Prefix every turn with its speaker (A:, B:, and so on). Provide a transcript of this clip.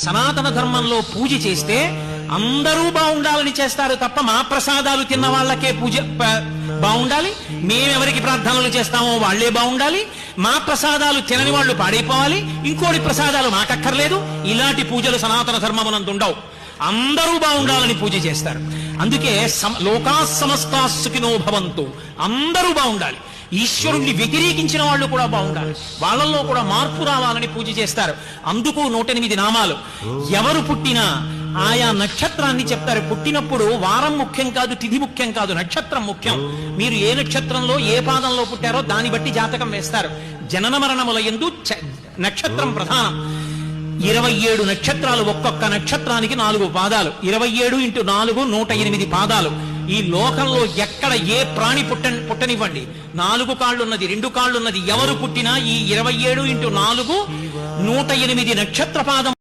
A: సనాతన ధర్మంలో పూజ చేస్తే అందరూ బాగుండాలని చేస్తారు తప్ప మా ప్రసాదాలు తిన్న వాళ్ళకే పూజ బాగుండాలి, మేమెవరికి ప్రార్థనలు చేస్తామో వాళ్లే బాగుండాలి, మా ప్రసాదాలు తినని వాళ్ళు పాడైపోవాలి, ఇంకోటి ప్రసాదాలు మాకక్కర్లేదు. ఇలాంటి పూజలు సనాతన ధర్మమునందు ఉండవు. అందరూ బాగుండాలని పూజ చేస్తారు. అందుకే లోకా సమస్తా సుఖినో భవంతు, అందరూ బాగుండాలి. ఈశ్వరుణ్ణి వ్యతిరేకించిన వాళ్ళు కూడా బాగుండాలి, వాళ్ళల్లో కూడా మార్పు రావాలని పూజ చేస్తారు. అందుకు 108 నామాలు. ఎవరు పుట్టినా ఆయా నక్షత్రాన్ని చెప్తారు. పుట్టినప్పుడు వారం ముఖ్యం కాదు, తిథి ముఖ్యం కాదు, నక్షత్రం ముఖ్యం. మీరు ఏ నక్షత్రంలో ఏ పాదంలో పుట్టారో దాన్ని బట్టి జాతకం వేస్తారు. జనన మరణముల యందు నక్షత్రం ప్రధానం. 27 నక్షత్రాలు, ఒక్కొక్క నక్షత్రానికి 4 పాదాలు. 27 × 4 108 పాదాలు. ఈ లోకంలో ఎక్కడ ఏ ప్రాణి పుట్టనివ్వండి, 4 కాళ్ళున్నది, 2 కాళ్ళున్నది ఎవరు పుట్టినా ఈ 27 × 4 108 నక్షత్ర పాదం